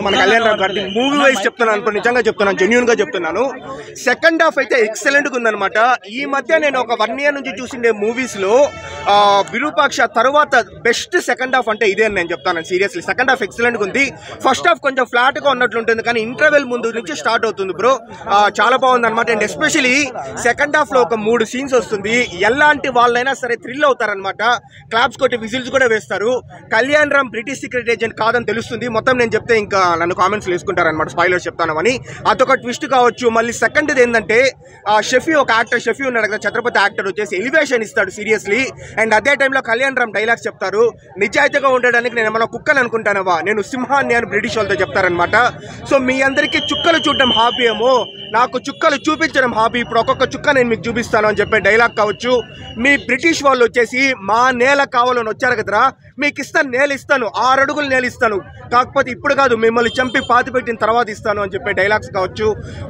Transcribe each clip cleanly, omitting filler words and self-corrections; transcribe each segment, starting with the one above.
మన కళ్యాణ్ రామ్ గారి movie wise చెప్తున్నాను, నిజంగా చెప్తున్నాను, జెన్యూన్ గా చెప్తున్నాను. సెకండ్ హాఫ్ అయితే ఎక్సలెంట్ గా ఉందన్నమాట. ఈ మధ్య నేను ఒక 1 year నుంచి చూసిండే మూవీస్ లో విరూపాక్ష తర్వాత బెస్ట్ సెకండ్ హాఫ్ అంటే ఇదే అని నేను చెప్తాను. సీరియస్లీ సెకండ్ హాఫ్ ఎక్సలెంట్ గా ఉంది. ఫస్ట్ హాఫ్ కొంచెం ఫ్లాట్ గా ఉన్నట్లుంటుంది, కానీ ఇంటర్వెల్ ముందు నుంచి స్టార్ట్ అవుతుంది బ్రో. చాలా బాగుంది అనమాట. అండ్ ఎస్పెషలీ సెకండ్ హాఫ్ లో ఒక 3 సీన్స్ వస్తుంది. ఎలాంటి వాళ్ళైనా సరే థ్రిల్ అవుతారనమాట. క్లాప్స్ కొట్టి విజిల్స్ కూడా వేస్తారు. Kalyan Ram British secret agent కాదని తెలుస్తుంది. మొత్తం నేను చెప్తే ఇంకా నన్ను కామెంట్స్ వేసుకుంటారనమాట, స్పాయిలర్స్ చెప్తానని. అదొక ట్విస్ట్ కావచ్చు. మళ్ళీ సెకండ్ ఏంటంటే షెఫీ, ఒక యాక్టర్ షెఫీ ఉన్నాడు కదా, ఛత్రపతి యాక్టర్ వచ్చేసి ఎలివేషన్ ఇస్తాడు సీరియస్లీ. అండ్ అదే టైంలో కళ్యాణ్ రామ్ డైలాగ్స్ చెప్తారు. నిజాయితీగా ఉండడానికి నేను ఏమైనా కుక్కని అనుకుంటానవా, నేను సింహాన్ని అని బ్రిటిష్ వాళ్ళతో చెప్తారనమాట. సో మీ అందరికీ చుక్కలు చూడడం హాబీ ఏమో, నాకు చుక్కలు చూపించడం హాబీ. ఇప్పుడు ఒక్కొక్క చుక్క నేను మీకు చూపిస్తాను అని చెప్పే డైలాగ్ కావచ్చు. మీ బ్రిటిష్ వాళ్ళు వచ్చేసి మా నేల కావాలని వచ్చారు కదరా, మీకు ఇస్తాను, నేల ఇస్తాను, 6 అడుగులు నేల ఇస్తాను, కాకపోతే ఇప్పుడు కాదు, మిమ్మల్ని చంపి పాతి పెట్టిన తర్వాత ఇస్తాను అని చెప్పే డైలాగ్స్ కావచ్చు.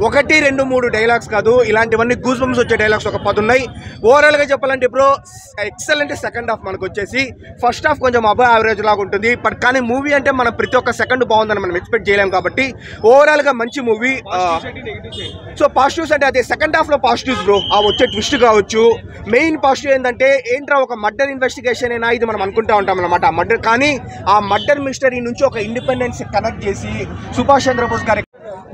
1, 2, 3 డైలాగ్స్ కాదు, ఇలాంటివన్నీ గూస్ బంప్స్ వచ్చే డైలాగ్స్ ఒక 10 ఉన్నాయి. ఓవరాల్గా చెప్పాలంటే ఇప్పుడు ఎక్సలెంట్ సెకండ్ హాఫ్ మనకు వచ్చేసి. ఫస్ట్ హాఫ్ కొంచెం అబవ్ యావరేజ్ లాగా ఉంటుంది, బట్ కానీ మూవీ అంటే మనం ప్రతి ఒక్క సెకండ్ బాగుందని మనం ఎక్స్పెక్ట్ చేయలేం కాబట్టి ఓవరాల్గా మంచి మూవీ. సో పాజిటివ్స్ అంటే అదే సెకండ్ హాఫ్లో పాజిటివ్స్ బ్రో. ఆ వచ్చే ట్విస్ట్ కావచ్చు. మెయిన్ పాజిటివ్ ఏంటంటే ఏంట్రా ఒక మర్డర్ ఇన్వెస్టిగేషన్ అయినా ఇది మనం అనుకుంటా ఉంటాం అనమాట. ఆ మర్డర్, కానీ ఆ మర్డర్ మిస్టరీ నుంచి ఒక ఇండిపెండెన్స్ కనెక్ట్ చేసి సుభాష్ చంద్రబోస్ గారి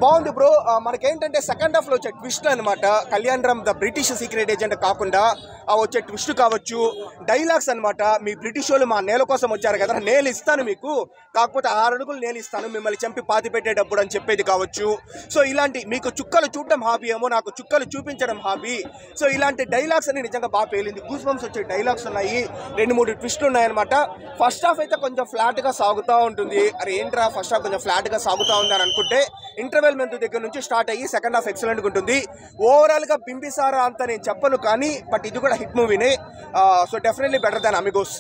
బాగుంది బ్రో. మనకేంటంటే సెకండ్ హాఫ్లో వచ్చే ట్విస్ట్ అనమాట. Kalyan Ram the British secret agent కాకుండా వచ్చే ట్విస్ట్ కావచ్చు. డైలాగ్స్ అనమాట. మీ బ్రిటిష్ వాళ్ళు మా నేల కోసం వచ్చారు కదా, నేల ఇస్తాను మీకు, కాకపోతే 6 అడుగులు నేల ఇస్తాను, మిమ్మల్ని చంపి పాతి పెట్టేటప్పుడు అని చెప్పేది కావచ్చు. సో ఇలాంటి మీకు చుక్కలు చూడడం హాబీ ఏమో, నాకు చుక్కలు చూపించడం హాబీ. సో ఇలాంటి డైలాగ్స్ అని నిజంగా బాగా పేలింది. గూస్ బంప్స్ వచ్చే డైలాగ్స్ ఉన్నాయి. 2, 3 ట్విస్టులు ఉన్నాయన్నమాట. ఫస్ట్ హాఫ్ అయితే కొంచెం ఫ్లాట్గా సాగుతూ ఉంటుంది. అరే ఏంట్రా ఫస్ట్ హాఫ్ కొంచెం ఫ్లాట్గా సాగుతూ ఉంది అని అనుకుంటే ఇంటర్వెల్ మెంత్ దగ్గర నుంచి స్టార్ట్ అయ్యి సెకండ్ హాఫ్ ఎక్సలెంట్గా ఉంటుంది. ఓవరాల్గా బింబిసారా అంత నేను చెప్పను, కానీ బట్ ఇది కూడా హిట్ మూవీనే. So definitely better than Amigos.